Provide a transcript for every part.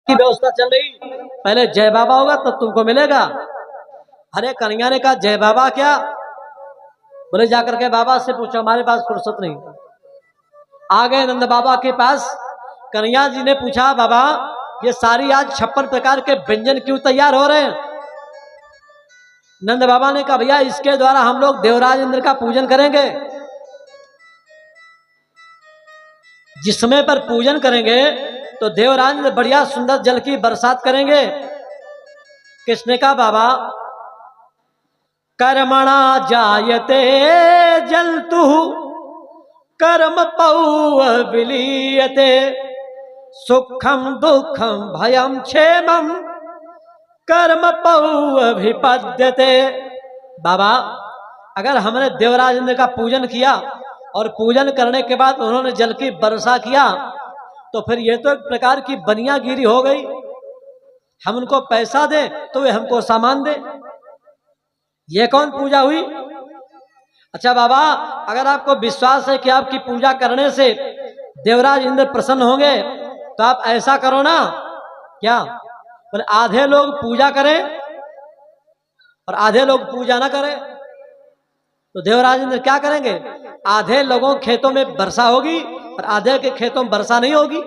की व्यवस्था चल रही, पहले जय बाबा होगा तब तुमको मिलेगा। अरे कन्हैया ने कहा जय बाबा क्या? बोले जाकर के बाबा से पूछो, हमारे पास फुर्सत नहीं। आ गए नंद बाबा के पास। कन्हैया जी ने पूछा, बाबा ये सारी आज 56 प्रकार के व्यंजन क्यों तैयार हो रहे हैं? नंद बाबा ने कहा भैया इसके द्वारा हम लोग देवराज इंद्र का पूजन करेंगे। जिस समय पर पूजन करेंगे तो देवराज इंद्र बढ़िया सुंदर जल की बरसात करेंगे। किसने कहा बाबा? कर्मणा जायते जलतु कर्म पौव विलीयते सुखम दुखम भयम क्षेमम कर्म पौव विपद्यते। बाबा अगर हमने देवराज इंद्र का पूजन किया और पूजन करने के बाद उन्होंने जल की वर्षा किया तो फिर ये तो एक प्रकार की बनियागिरी हो गई। हम उनको पैसा दें तो वे हमको सामान दे, ये कौन पूजा हुई? अच्छा बाबा अगर आपको विश्वास है कि आपकी पूजा करने से देवराज इंद्र प्रसन्न होंगे तो आप ऐसा करो ना, क्या बोले आधे लोग पूजा करें और आधे लोग पूजा ना करें तो देवराज इंद्र क्या करेंगे? आधे लोगों खेतों में वर्षा होगी और आधे के खेतों में वर्षा नहीं होगी।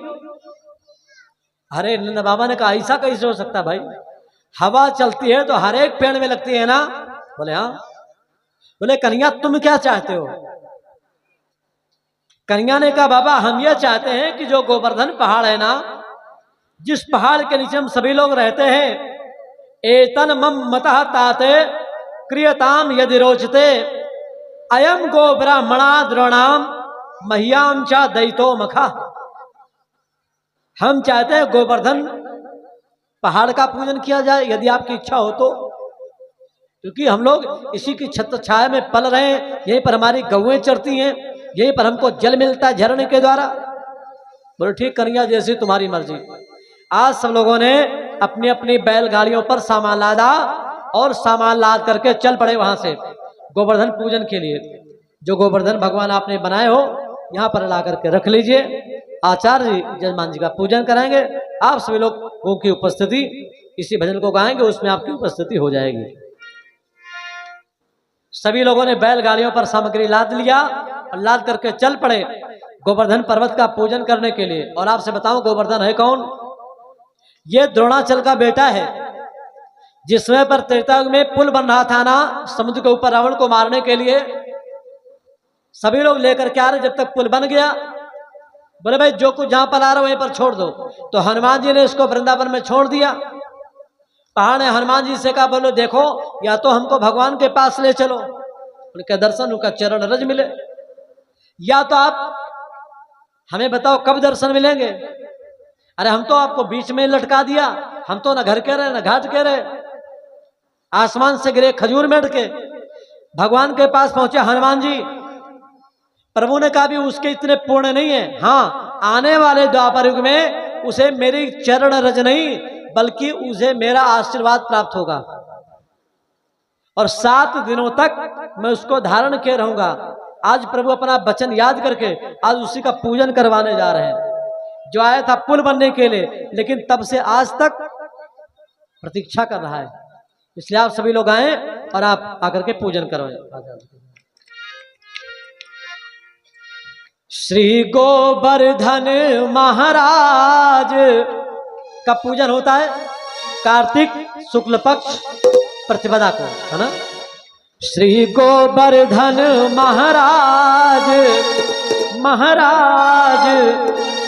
अरे नंद बाबा ने कहा ऐसा कैसे हो सकता भाई? हवा चलती है तो हर एक पेड़ में लगती है ना? बोले हाँ। बोले कन्हैया तुम क्या चाहते हो? कन्हैया ने कहा बाबा हम ये चाहते हैं कि जो गोवर्धन पहाड़ है ना, जिस पहाड़ के नीचे हम सभी लोग रहते हैं, एतन मम मतः ताते क्रियताम यदि रोचते अयम गो ब्राह्मणा द्रोणाम महियाम चा दैतो मखा। हम चाहते हैं गोवर्धन पहाड़ का पूजन किया जाए यदि आपकी इच्छा हो तो, क्योंकि हम लोग इसी की छत्र छाया में पल रहे हैं, यहीं पर हमारी गौएं चरती हैं, यहीं पर हमको जल मिलता है झरने के द्वारा। बोले ठीक कन्हैया जैसी तुम्हारी मर्जी। आज सब लोगों ने अपनी अपनी बैलगाड़ियों पर सामान लादा और सामान लाद करके चल पड़े वहां से गोवर्धन पूजन के लिए। जो गोवर्धन भगवान आपने बनाए हो यहाँ पर ला करके रख लीजिए। आचार्य जी जजमान जी का पूजन कराएंगे। आप सभी लोगों की उपस्थिति इसी भजन को गाएंगे, उसमें आपकी उपस्थिति हो जाएगी। सभी लोगों ने बैलगाड़ियों पर सामग्री लाद लिया और लाद करके चल पड़े गोवर्धन पर्वत का पूजन करने के लिए। और आपसे बताऊं गोवर्धन है कौन? ये द्रोणाचल का बेटा है। जिस समय पर त्रेता युग में पुल बन रहा था ना समुद्र के ऊपर रावण को मारने के लिए, सभी लोग लेकर के आ रहे। जब तक पुल बन गया बोले भाई जो कुछ जहां पर आ रहा वहीं पर छोड़ दो। तो हनुमान जी ने इसको वृंदावन में छोड़ दिया। पहाड़ ने हनुमान जी से कहा बोलो देखो या तो हमको भगवान के पास ले चलो, उनके दर्शन उनका चरण रज मिले, या तो आप हमें बताओ कब दर्शन मिलेंगे। अरे हम तो आपको बीच में लटका दिया, हम तो ना घर के रहे ना घाट के रहे, आसमान से गिरे खजूर में अटके। भगवान के पास पहुंचे हनुमान जी। प्रभु ने कहा भी उसके इतने पूर्ण नहीं है, हाँ आने वाले द्वापर युग में उसे मेरी चरण रज नहीं बल्कि उसे मेरा आशीर्वाद प्राप्त होगा और 7 दिनों तक मैं उसको धारण किए रहूंगा। आज प्रभु अपना वचन याद करके आज उसी का पूजन करवाने जा रहे हैं। जो आया था पुल बनने के लिए, लेकिन तब से आज तक प्रतीक्षा कर रहा है। इसलिए आप सभी लोग आए और आप आकर के पूजन करवाएं। श्री गोवर्धन महाराज का पूजन होता है कार्तिक शुक्ल पक्ष प्रतिपदा को, है ना? श्री गोवर्धन महाराज महाराज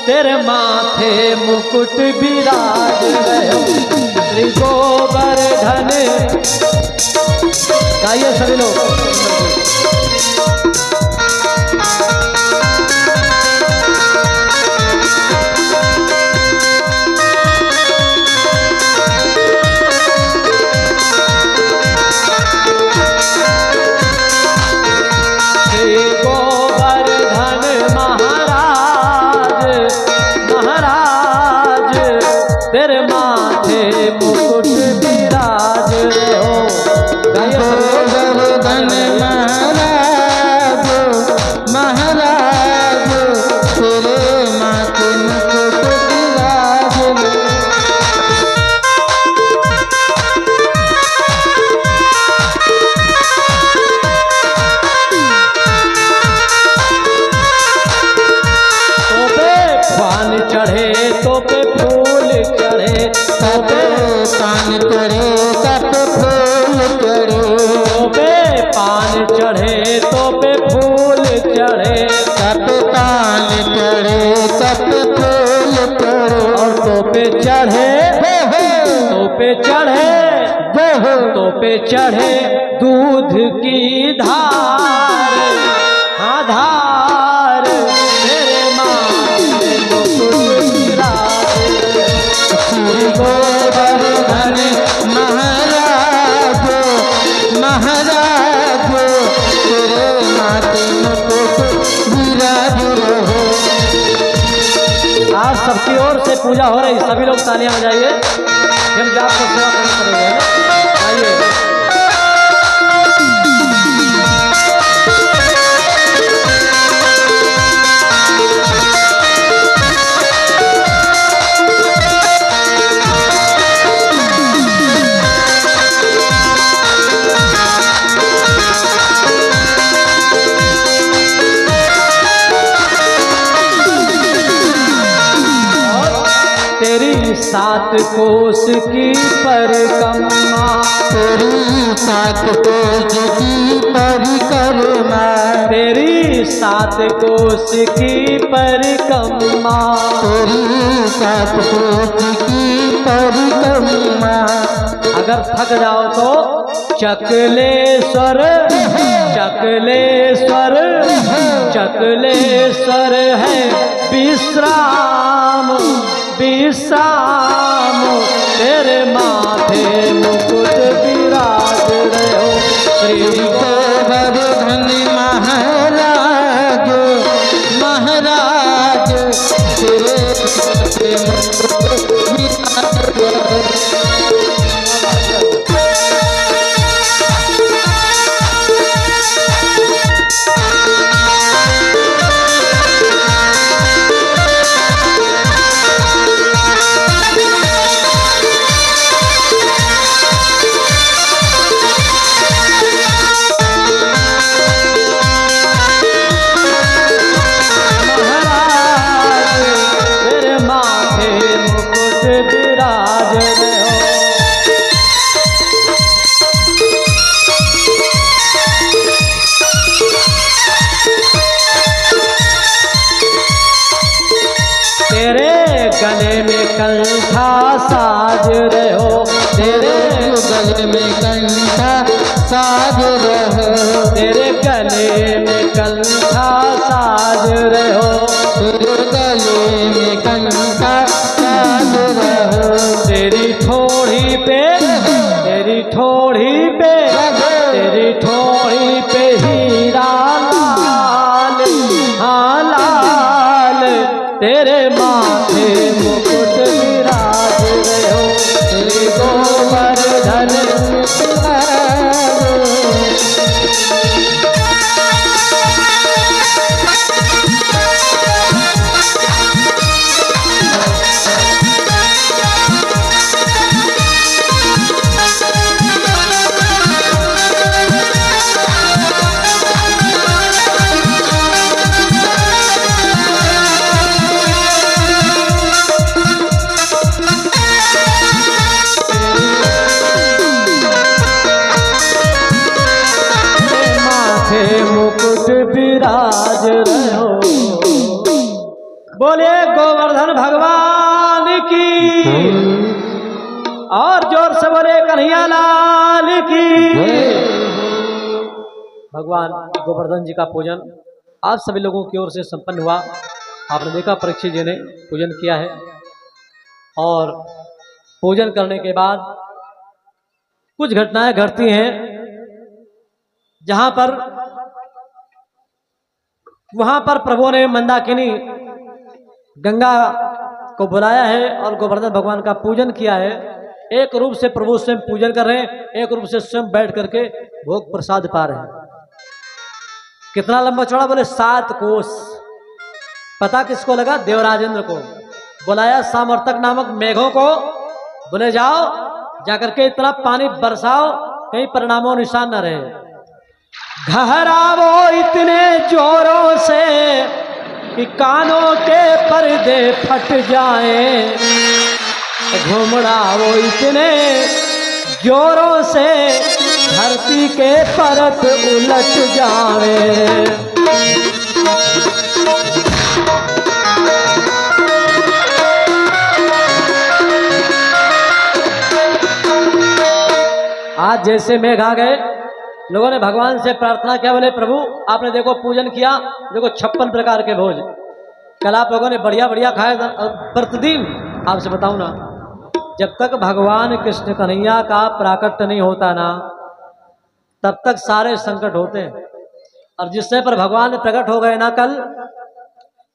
तेरे माथे मुकुट विराज रहे। श्री गोवर्धन गाइए सभी लोग। तेरे माथे मुकुट विराज हो। गोवर्धन महाराज महाराज तेरे माथे मुकुट विराज। कब पान चढ़े कब फूल चढ़े, तो पे पान चढ़े तो पे फूल चढ़े, कब पान चढ़े कब फूल चढ़े, और तो पे चढ़े तो पे चढ़े तो पे चढ़े दूध की धार, हाँ धार तेरे माथे मुकुट विराजे, श्री गोवर्धन महाराज महाराज तेरे माथे मुकुट विराज रहो। आज सबकी ओर से पूजा हो रही, सभी लोग तालियां बजाइए, हम जाप को सेवा करना पड़ेगा, आइए। तेरी 7 कोस की परिक्रमा, तेरी 7 कोस की परिक्रमा, तेरी 7 कोस की परिक्रमा, तेरी 7 कोस की परिक्रमा। अगर थक जाओ तो चकलेश्वर चकलेश्वर चकलेश्वर है विश्राम विश्राम, तेरे माथे मुकुट विराज रहे हो श्री गोवर्धन महाराज महाराज तेरे माथे मुकुट विराज रहे। गले में कंठा साज रहे हो, तेरे गले में कंठा साज रहो, तेरे गले में कंठा साज रहे हो, तेरे गले में कंठा साज रहो, तेरी ठोड़ी पे तेरी ठोड़ी पे तेरी ठोड़ी पे हीरा लाल, हाँ लाल तेरे माथे मुकुट विराज रहे हो श्री गोवर्धन। मुकुट विराज रहो, बोले गोवर्धन भगवान की, और जोर से बोले कन्हैया लाल की। भगवान गोवर्धन जी का पूजन आप सभी लोगों की ओर से संपन्न हुआ। आपने देखा परीक्षित जी ने पूजन किया है, और पूजन करने के बाद कुछ घटनाएं घटती हैं जहां पर वहां पर प्रभु ने मंदाकिनी गंगा को बुलाया है और गोवर्धन भगवान का पूजन किया है। एक रूप से प्रभु स्वयं पूजन कर रहे हैं, एक रूप से स्वयं बैठ करके भोग प्रसाद पा रहे हैं। कितना लंबा चौड़ा, बोले 7 कोस। पता किसको लगा? देवराजेंद्र को बुलाया, सामर्थक नामक मेघों को, बोले जाओ जाकर के इतना पानी बरसाओ कहीं परिणामों निशान न रहे, घहरावो इतने जोरों से कि कानों के पर्दे फट जाएं, घुमड़ा वो इतने जोरों से धरती के परत उलट जावे। आज जैसे मेघ आ गए, लोगों ने भगवान से प्रार्थना किया, बोले प्रभु आपने देखो पूजन किया, देखो 56 प्रकार के भोज कल आप लोगों ने बढ़िया बढ़िया खाए प्रतिदिन। आपसे बताऊं ना, जब तक भगवान कृष्ण कन्हैया का प्राकट्य नहीं होता ना, तब तक सारे संकट होते हैं। और जिससे पर भगवान प्रकट हो गए ना कल,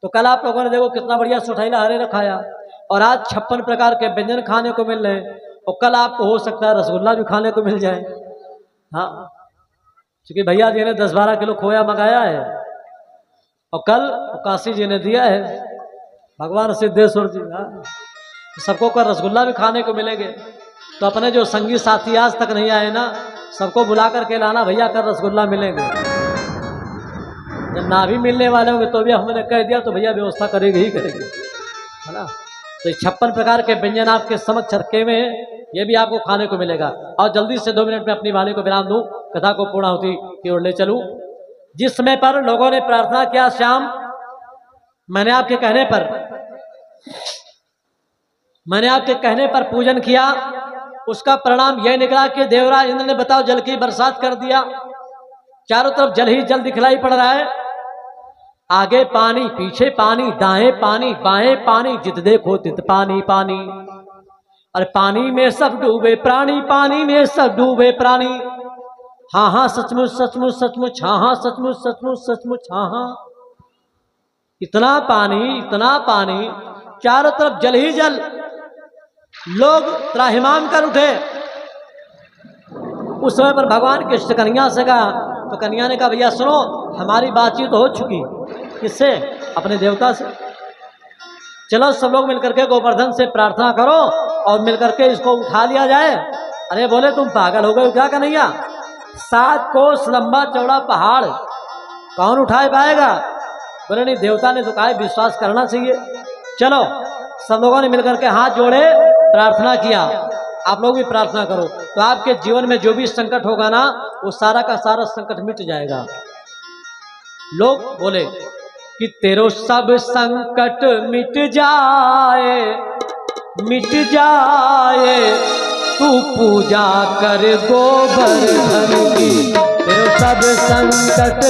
तो कल आप लोगों ने देखो कितना बढ़िया सुठैला हरे रखाया, और आज 56 प्रकार के व्यंजन खाने को मिल रहे हैं, और कल आपको हो सकता है रसगुल्ला भी खाने को मिल जाए। हाँ, क्योंकि भैया जी ने 10-12 किलो खोया मंगाया है, और कल काशी जी ने दिया है, भगवान सिद्धेश्वर जी। हाँ, सबको का रसगुल्ला भी खाने को मिलेंगे। तो अपने जो संगी साथी आज तक नहीं आए ना, सबको बुला करके लाना, भैया कर रसगुल्ला मिलेंगे। जब ना भी मिलने वाले होंगे तो भी हमने कह दिया तो भैया व्यवस्था करेगी ही करेगी, है ना। तो 56 प्रकार के व्यंजन आपके समक्ष रखे हुए हैं, ये भी आपको खाने को मिलेगा। और जल्दी से 2 मिनट में अपनी वाणी को विराम दूं, कथा को पूर्णाहुति की ओर ले चलूं। जिस समय पर लोगों ने प्रार्थना किया श्याम, मैंने आपके कहने पर पूजन किया, उसका परिणाम यह निकला कि देवराज इंद्र ने बताओ जल की बरसात कर दिया। चारों तरफ जल ही जल दिखलाई पड़ रहा है, आगे पानी पीछे पानी, दाएं पानी बाएं पानी, जित देखो तित पानी पानी। अरे पानी में सब डूबे प्राणी, पानी में सब डूबे प्राणी। हाँ हाँ सचमुच सचमुच सचमुच, हाँ हाँ सचमुच सचमुच सचमुच, हाँ हाँ। इतना पानी, चारों तरफ जल ही जल। लोग त्राहिमाम कर उठे। उस समय पर भगवान कृष्ण कन्हैया से कहा, तो कन्हैया ने कहा भैया सुनो, हमारी बातचीत हो चुकी। किससे? अपने देवता से। चलो सब लोग मिलकर के गोवर्धन से प्रार्थना करो और मिलकर के इसको उठा लिया जाए। अरे बोले तुम पागल हो गए क्या कन्हैया? 7 कोस लंबा चौड़ा पहाड़ कौन उठा पाएगा? बोले नहीं, देवता ने तो कहा है विश्वास करना चाहिए। चलो सब लोगों ने मिलकर के हाथ जोड़े प्रार्थना किया। आप लोग भी प्रार्थना करो, तो आपके जीवन में जो भी संकट होगा ना, वो सारा का सारा संकट मिट जाएगा। लोग बोले कि तेरो सब संकट मिट जाए, तू पूजा कर गोवर्धन की, तेरो सब संकट।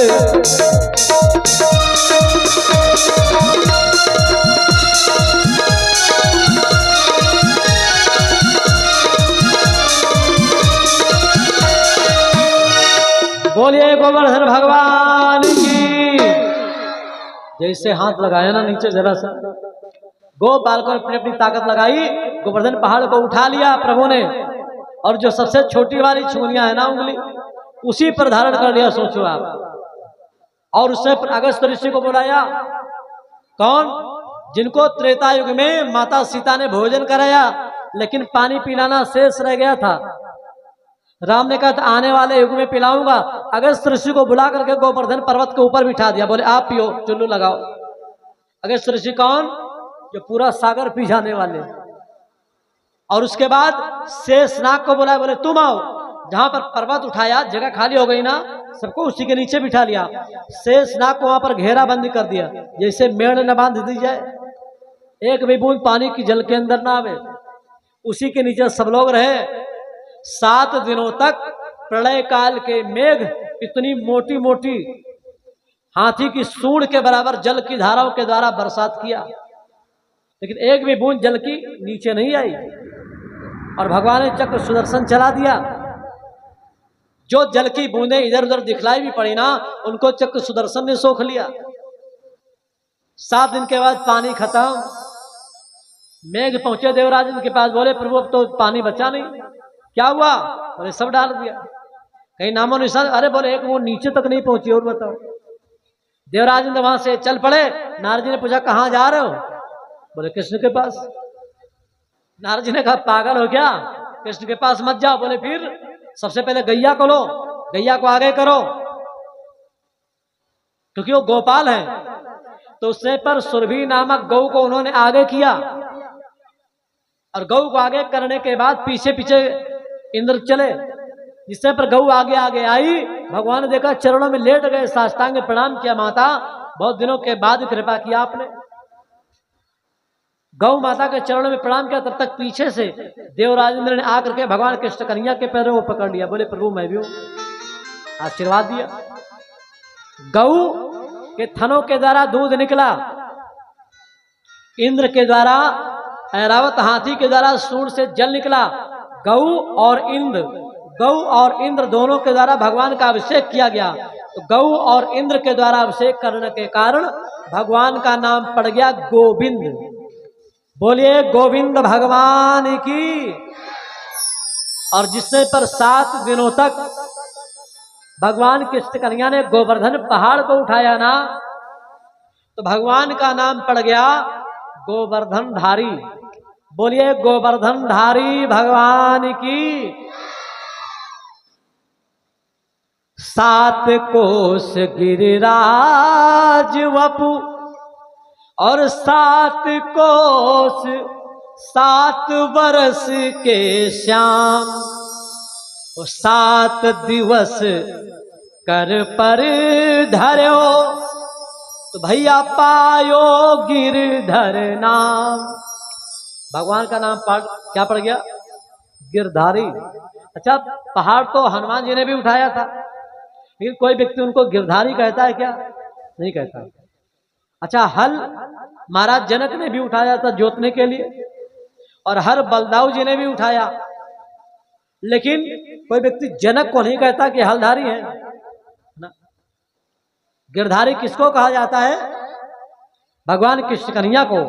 बोलिए गोवर्धन भगवान की। जैसे हाथ लगाया ना नीचे जरा सा, गोपाल को अपनी अपनी ताकत लगाई, गोवर्धन पहाड़ को उठा लिया प्रभु ने, और जो सबसे छोटी वाली छुनिया है ना उंगली, उसी पर धारण कर लिया। सोचो आप। और उससे अगस्त ऋषि को बुलाया। कौन? जिनको त्रेता युग में माता सीता ने भोजन कराया, लेकिन पानी पिलाना शेष रह गया था। राम ने कहा था आने वाले युग में पिलाऊंगा। अगस्त ऋषि को बुला करके गोवर्धन पर्वत के ऊपर बिठा दिया, बोले आप पियो, चुल्लू लगाओ। अगस्त ऋषि कौन? जो पूरा सागर पी जाने वाले। और उसके बाद शेषनाग को बुलाया, बोले तुम आओ। जहां पर पर्वत उठाया, जगह खाली हो गई ना, सबको उसी के नीचे बिठा लिया। शेषनाग को वहां पर घेरा बंदी कर दिया, जैसे मेड़ न बांध दी जाए, एक भी बूंद पानी की जल के अंदर ना आवे। उसी के नीचे सब लोग रहे। 7 दिनों तक प्रलय काल के मेघ इतनी मोटी मोटी हाथी की सूंड के बराबर जल की धाराओं के द्वारा बरसात किया, लेकिन एक भी बूंद जल की नीचे नहीं आई। और भगवान ने चक्र सुदर्शन चला दिया। जो जल की बूंदें इधर उधर दिखलाई भी पड़ी ना, उनको चक्र सुदर्शन ने सोख लिया। 7 दिन के बाद पानी खत्म। मेघ पहुंचे देवराज के पास, बोले प्रभु अब तो पानी बचा नहीं, क्या हुआ? बोले सब डाल दिया, कहीं नामो निशान। अरे बोले एक वो नीचे तक नहीं पहुंची, और बताओ। देवराज इंद्र वहां से चल पड़े। नारद जी ने पूछा कहां जा रहे हो? बोले कृष्ण के पास। नारद जी ने कहा पागल हो क्या, कृष्ण के पास मत जाओ। बोले फिर? सबसे पहले गैया को लो, गैया को आगे करो, क्योंकि वो गोपाल है। तो उससे पर सुरभि नामक गौ को उन्होंने आगे किया। और गऊ को आगे करने के बाद पीछे पीछे इंद्र चले। जिससे पर गऊ आगे आगे आई, भगवान ने देखा चरणों में लेट गए, साष्टांग प्रणाम किया, माता बहुत दिनों के बाद कृपा किया आपने। गौ माता के चरणों में प्रणाम किया, तब तक पीछे से देवराज इंद्र ने आकर के भगवान कृष्ण कन्हैया के पैरों को पकड़ लिया। बोले प्रभु मैं भी हूं, आशीर्वाद दिया। गऊ के थनों के द्वारा दूध निकला, इंद्र के द्वारा ऐरावत हाथी के द्वारा सूंड से जल निकला। गऊ और इंद्र दोनों के द्वारा भगवान का अभिषेक किया गया। तो गऊ और इंद्र के द्वारा अभिषेक करने के कारण भगवान का नाम पड़ गया गोविंद। बोलिए गोविंद भगवान की। और जिससे पर 7 दिनों तक भगवान कृष्ण कन्हैया ने गोवर्धन पहाड़ को उठाया ना, तो भगवान का नाम पड़ गया गोवर्धन धारी। बोलिए गोवर्धन धारी भगवान की। 7 कोस गिरिराज वपु और 7 कोस 7 वर्ष के श्याम, 7 दिवस कर पर धर्यो, तो भैया पायो गिरधर नाम। भगवान का नाम क्या पड़ गया? गिरधारी। अच्छा, पहाड़ तो हनुमान जी ने भी उठाया था, लेकिन कोई व्यक्ति उनको गिरधारी कहता है क्या? नहीं कहता। अच्छा, हल महाराज जनक ने भी उठाया था जोतने के लिए, और हर बलदाऊ जी ने भी उठाया, लेकिन कोई व्यक्ति जनक को नहीं कहता कि हलधारी है ना। गिरधारी किसको कहा जाता है? भगवान कृष्ण कन्हैया को।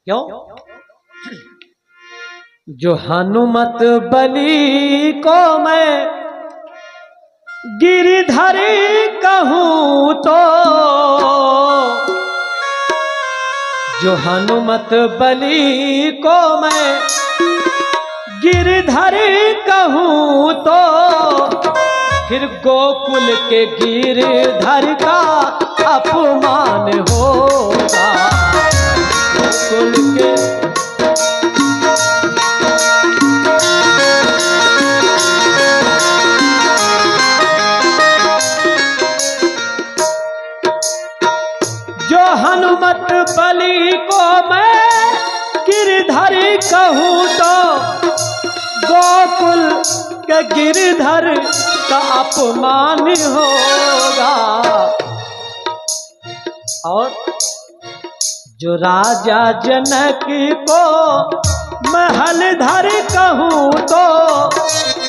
क्यों? जो हनुमत बली को मैं गिरधारी कहूं तो, जो हनुमत बली को मैं गिरधारी कहूं तो, फिर गोकुल के गिरधर का अपमान होगा। गोकुल के जो हनुमत बली को मैं गिरधरी कहूं तो, गोकुल के गिरधर का अपमान होगा। और जो राजा जनक को महलधर कहूं तो,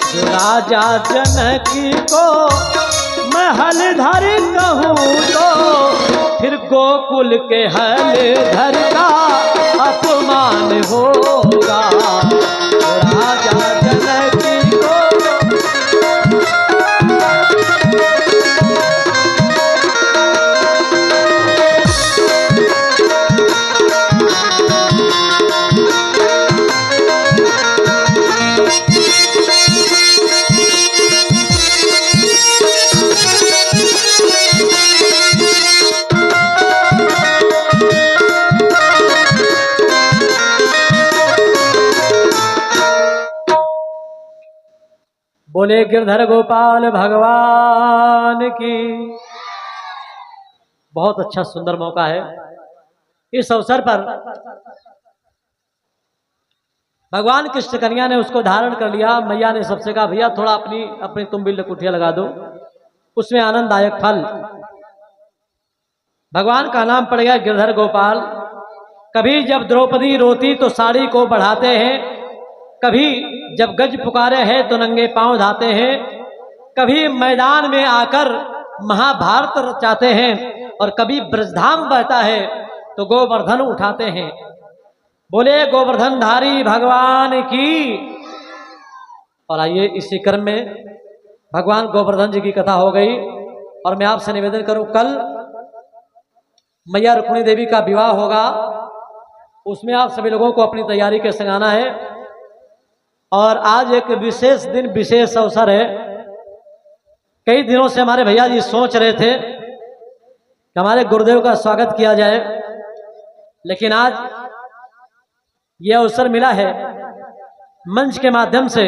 जो राजा जनक को महलधर कहूं तो, फिर गोकुल के हलधर का अपमान होगा। राजा जनक को बोले गिरधर गोपाल भगवान की। बहुत अच्छा सुंदर मौका है। इस अवसर पर भगवान कृष्ण कन्हैया ने उसको धारण कर लिया। मैया ने सबसे कहा भैया थोड़ा अपनी तुम भी लकुटिया लगा दो, उसमें आनंददायक फल। भगवान का नाम पड़ गया गिरधर गोपाल। कभी जब द्रौपदी रोती तो साड़ी को बढ़ाते हैं, कभी जब गज पुकारे हैं तो नंगे पांव धाते हैं, कभी मैदान में आकर महाभारत रचाते हैं, और कभी ब्रजधाम बहता है तो गोवर्धन उठाते हैं। बोले गोवर्धन धारी भगवान की। और आइए इसी क्रम में भगवान गोवर्धन जी की कथा हो गई, और मैं आपसे निवेदन करूं कल मैया रुक्मिणी देवी का विवाह होगा, उसमें आप सभी लोगों को अपनी तैयारी के संग आना है। और आज एक विशेष दिन, विशेष अवसर है। कई दिनों से हमारे भैया जी सोच रहे थे कि हमारे गुरुदेव का स्वागत किया जाए, लेकिन आज ये अवसर मिला है मंच के माध्यम से,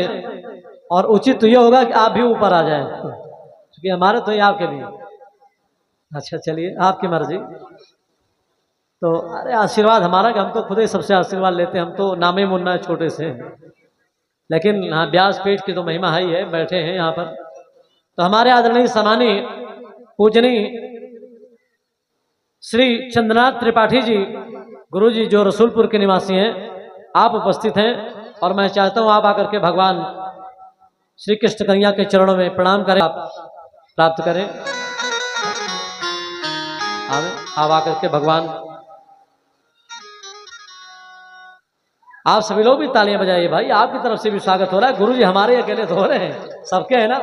और उचित तो ये होगा कि आप भी ऊपर आ जाएं, क्योंकि हमारे तो ये आपके लिए। अच्छा चलिए, आपकी मर्जी। तो अरे आशीर्वाद हमारा कि हम तो खुद ही सबसे आशीर्वाद लेते हैं, हम तो नामे मुन्ना छोटे से, लेकिन हाँ व्यासपीठ की तो महिमा है ही है, बैठे हैं यहाँ पर। तो हमारे आदरणीय सम्मानीय पूजनीय श्री चंद्रनाथ त्रिपाठी जी गुरु जी, जो रसूलपुर के निवासी हैं, आप उपस्थित हैं, और मैं चाहता हूं आप आकर के भगवान श्री कृष्ण कन्हैया के चरणों में प्रणाम करें, आप प्राप्त करें। आप आकर के भगवान, आप सभी लोग भी तालियां बजाइए भाई, आपकी तरफ से भी स्वागत हो रहा है। गुरु जी हमारे अकेले तो हो रहे हैं, सबके है ना।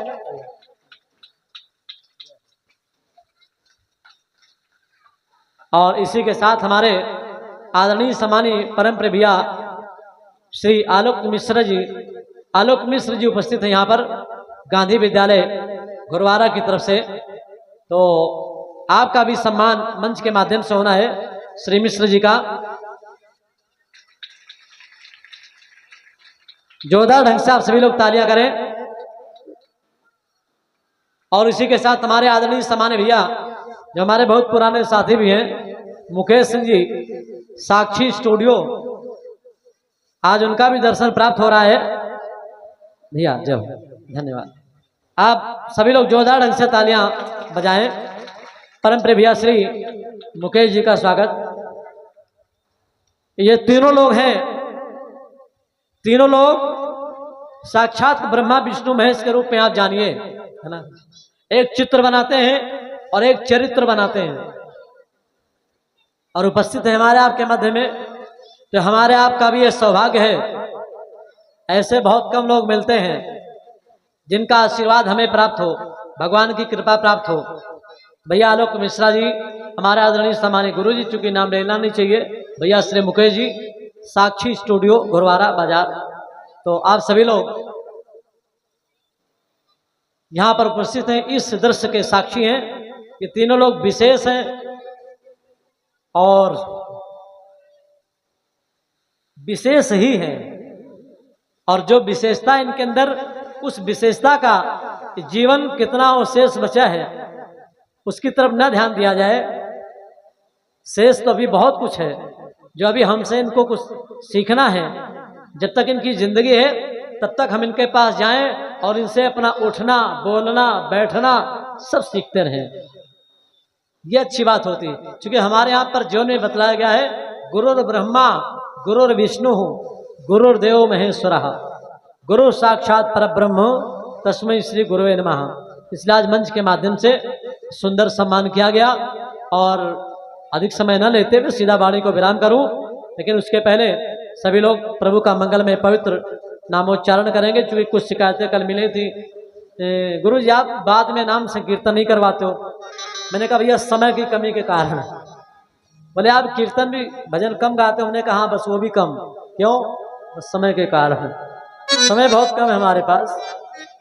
और इसी के साथ हमारे आदरणीय सम्मानीय परम प्रिय श्री आलोक मिश्र जी उपस्थित हैं यहाँ पर, गांधी विद्यालय गुरुवारा की तरफ से। तो आपका भी सम्मान मंच के माध्यम से होना है श्री मिश्र जी का। जोरदार ढंग से आप सभी लोग तालियां करें। और इसी के साथ हमारे आदरणीय सम्मानीय भैया, जो हमारे बहुत पुराने साथी भी हैं, मुकेश सिंह जी, साक्षी स्टूडियो, आज उनका भी दर्शन प्राप्त हो रहा है। भैया जय हो, धन्यवाद। आप सभी लोग जोरदार ढंग से तालियां बजाएं। परम प्रिय भैया श्री मुकेश जी का स्वागत। ये तीनों लोग हैं, तीनों लोग साक्षात ब्रह्मा विष्णु महेश के रूप में आप जानिए, है ना। एक चित्र बनाते हैं और एक चरित्र बनाते हैं, और उपस्थित है हमारे आपके मध्य में। तो हमारे आपका भी ये सौभाग्य है, ऐसे बहुत कम लोग मिलते हैं जिनका आशीर्वाद हमें प्राप्त हो, भगवान की कृपा प्राप्त हो। भैया आलोक मिश्रा जी, हमारे आदरणीय सम्मानीय गुरु जी, चूंकि नाम लेना नहीं चाहिए, भैया श्री मुकेश जी, साक्षी स्टूडियो गुरुवारा बाजार। तो आप सभी लोग यहाँ पर उपस्थित हैं, इस दृश्य के साक्षी हैं। ये तीनों लोग विशेष हैं, और विशेष ही है, और जो विशेषता इनके अंदर, उस विशेषता का जीवन कितना अवशेष बचा है उसकी तरफ न ध्यान दिया जाए। शेष तो अभी बहुत कुछ है जो अभी हमसे इनको कुछ सीखना है। जब तक इनकी जिंदगी है तब तक हम इनके पास जाएं और इनसे अपना उठना, बोलना, बैठना सब सीखते रहें। ये अच्छी बात होती है, क्योंकि हमारे यहाँ पर जो में बतलाया गया है, गुरुर ब्रह्मा गुरुर विष्णु गुरुर्देव महेश्वरः, गुरु साक्षात परब्रह्म तस्मै श्री गुरुवे नमः। इसलिए आज मंच के माध्यम से सुंदर सम्मान किया गया, और अधिक समय न लेते हुए सीधा वाणी को विराम करूं, लेकिन उसके पहले सभी लोग प्रभु का मंगल में पवित्र नामोच्चारण करेंगे। चूंकि कुछ शिकायतें कल मिली थी, गुरु जी आप बाद में नाम संकीर्तन नहीं करवाते हो। मैंने कहा भैया समय की कमी के कारण। बोले आप कीर्तन भी भजन कम गाते हो। हमने कहा बस वो भी कम। क्यों? बस समय के कारण। समय बहुत कम है हमारे पास,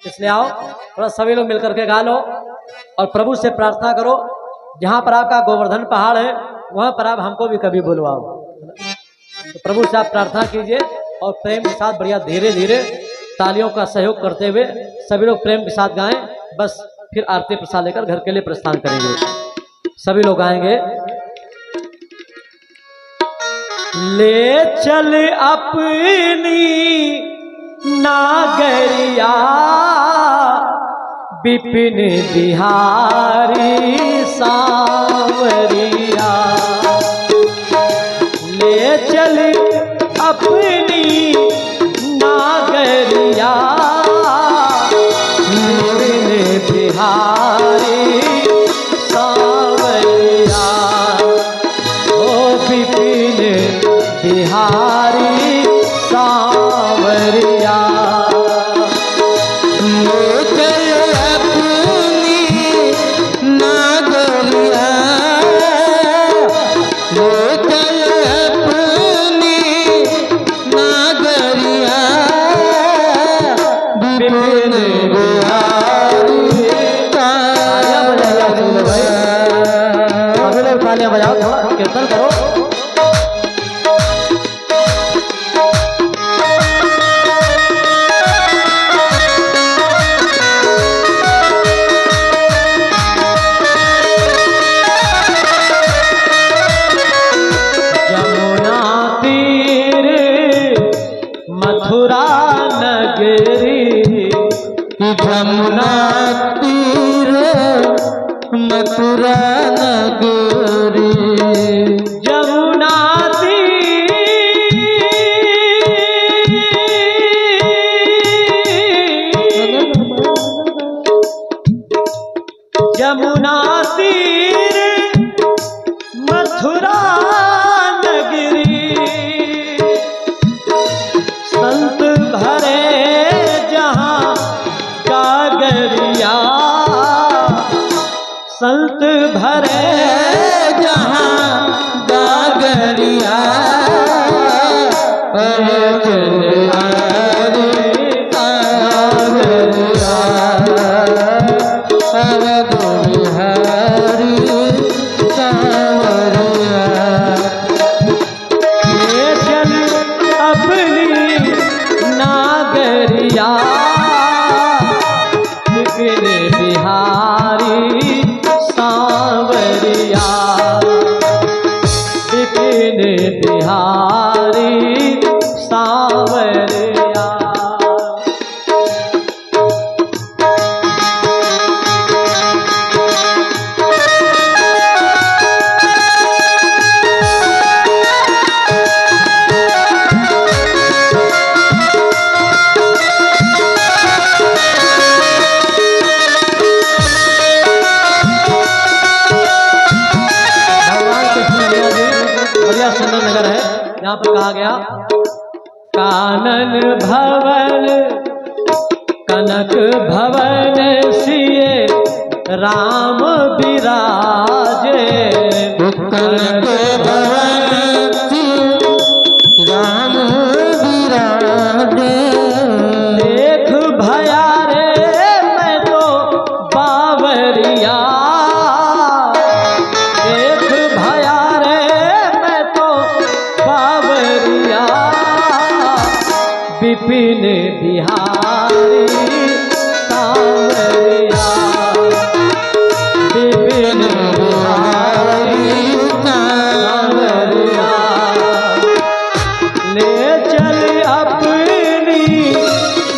इसलिए आओ थोड़ा सभी लोग मिलकर के गा लो, और प्रभु से प्रार्थना करो, जहाँ पर आपका गोवर्धन पहाड़ है वहाँ पर आप हमको भी कभी बुलवाओ। तो प्रभु से आप प्रार्थना कीजिए, और प्रेम के साथ बढ़िया धीरे धीरे तालियों का सहयोग करते हुए सभी लोग प्रेम के साथ गाएं। बस फिर आरती प्रसाद लेकर घर के लिए प्रस्थान करेंगे। सभी लोग गाएंगे। ले चल अपनी नागरिया बिपिन बिहारी सांवरिया, ले चल अपनी नागरिया बिपिन बिहारी सांवरिया, ओ बिपिन बिहारी सांवरिया। अपनी नागरिया मथुरा नगरी, जमुना तीर मथुरा नगरी, जमुना यमुना तीर मथुरा नगरी, संत भरे जहाँ गागरिया, संत भरे जहाँ गागरिया, यहाँ पर कहा गया कानन भवन कनक भवन सिए राम विराजे, कनक भवन राम विराजे, देख भया रे मैं तो बावरिया, देख भया रे मैं तो बावरिया, विपिन बिहारी सांवरिया, विपिन बिहारी सांवरिया, ले चल अपनी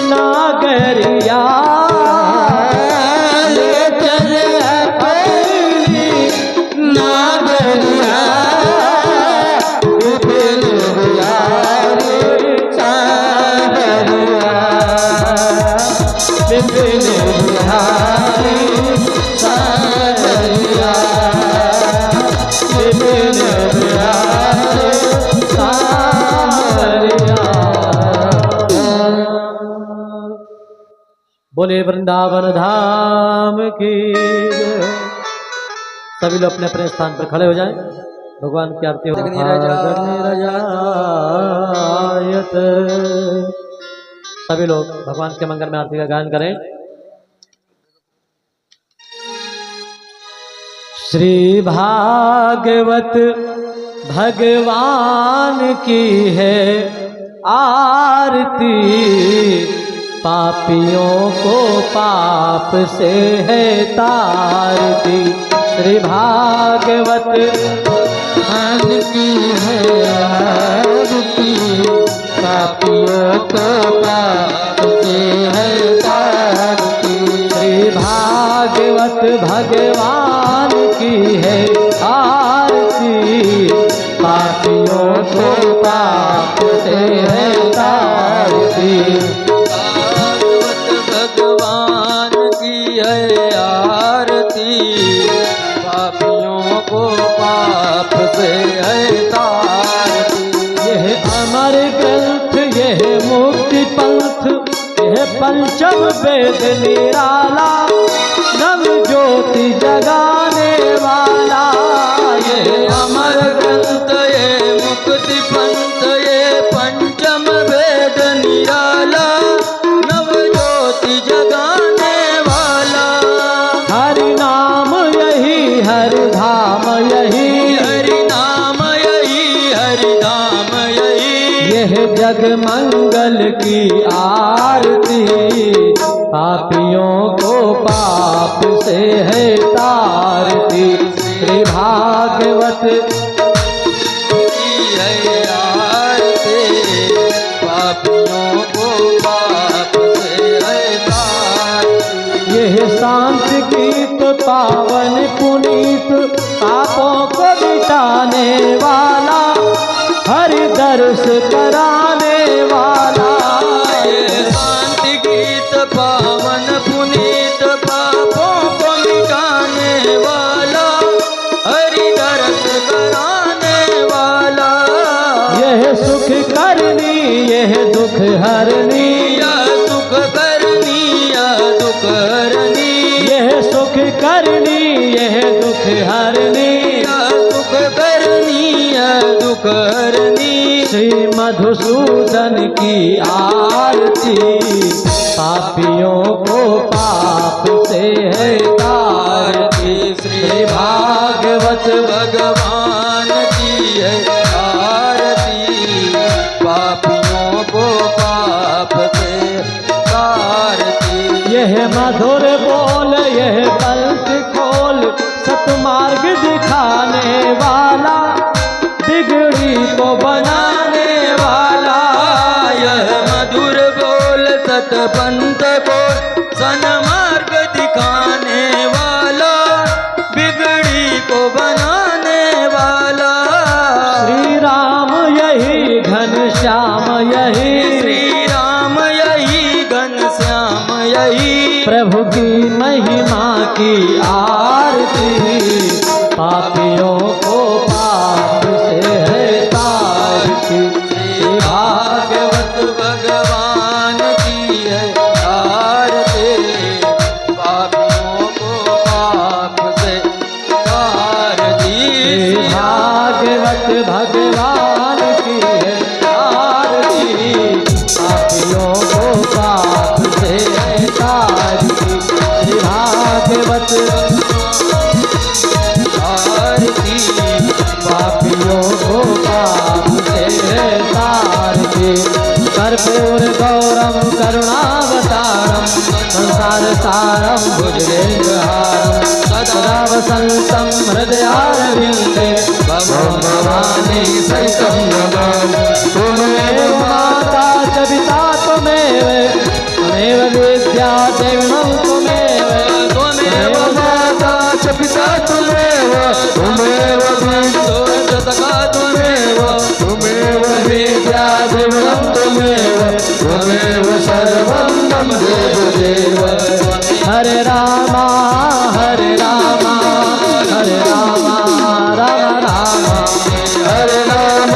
नागरिया, ले चल अपनी नागरिया, विपिन बिहारी सांवरिया, विपिन बिहारी सांवरिया, विपिन बिहारी सांवरिया। बोले वृंदावन धाम की जय। सभी लोग अपने अपने स्थान पर खड़े हो जाएं, भगवान की आरती हो। सभी लोग भगवान के मंगल में आरती का गायन करें। श्री भागवत भगवान की है आरती, पापियों को पाप से है तारती। श्री भागवत मान की है आरती, पापियों को पाप से है तारती। श्री भागवत भगवान की है आरती, पापियों को पाप से है तारती। भागवत भगवान की है आरती, पापियों को पाप से है तारती। यह अमर ग्रंथ, यह मुक्ति पंथ, यह पंचम वेद निराला, नव ज्योति जगाने वाला। यह अमर ग्रंथ ये मुक्ति पंथ, ये पंचम वेद निराला, नव ज्योति जगाने वाला। हरि नाम यही, हरि धाम यही, हरि नाम यही, हरि धाम यही। यह जग मंगल की आरती, पापियों को पाप से है तारती। श्री भागवत की है आरती, पापियों शांत गीत पावन पुनीत पापों को मिटाने वाला, हरि दर्श कराने वाला। ये शांति गीत पावन पुनीत पापों को मिटाने वाला, हरि दर्श कराने वाला। यह सुख करनी यह दुख हरनी, यह सुख करनी यह दुख हरनी, यह सुख करनी यह दुख हरनी, यह सुख करनी यह दुख हरनी। श्री मधुसूदन की आरती, पापियों को पाप से है तारती। श्री भागवत भगवान की है आरती, पापियों को पाप से तारती। यह मधुर बोल यह पंथ खोल, सतमार्ग दिखाने वाला, बिगड़ी को बनाने वाला। यह मधुर बोल सतपंथ बोल, सन्मार्ग दिखाने वाला, बिगड़ी को बनाने वाला। श्री राम यही घनश्याम यही, श्री राम यही घनश्याम यही, प्रभु की महिमा की आरती, पापियों को पाप से है तारती। श्री भागवत भगवान की है आरती, पापियों को पाप से तारती। श्री भागवत भगवान की है आरती, पापियों को पाप से है तारती। श्री भागवत आरती, पापियों को पाप से है तारती। कर्पूर गौरम करुणावतारम, संसार सारम भुजगेन्द्रहारम, सदा वसन्तं हृदयारविन्दे, भवं भवानी सहितं नमामि। त्वमेव माता च पिता त्वमेव, त्वमेव विद्या देविनं त्वमेव, त्वमेव माता च पिता त्वमेव, त्वमेव विद्योतका त्वमेव, त्वमेव विद्या देवनं त्वमेव, त्वमेव सर्वं मम देवदेव। हरे रामा हरे रामा हरे रामा राम राम, हरे राम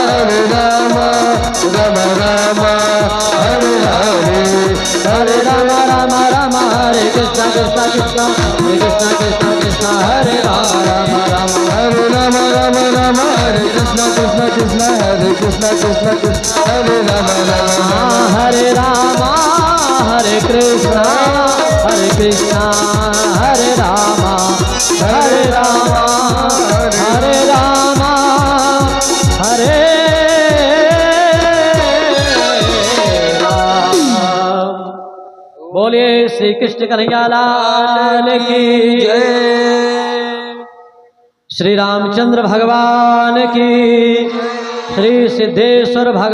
हरे राम राम राम हरे हरे, हरे राम राम राम हरे कृष्ण कृष्ण कृष्ण हरे कृष्ण कृष्ण कृष्ण हरे राम राम राम, हरे राम राम राम हरे कृष्ण कृष्ण कृष्ण हरे कृष्ण कृष्ण कृष्ण हरे राम राम। हरे रामा हरे कृष्ण हरे रामा हरे रामा हरे रामा हरे राम। बोलिए श्री कृष्ण कन्हैया लाल की जय। श्री रामचंद्र भगवान की, श्री सिद्धेश्वर भगवान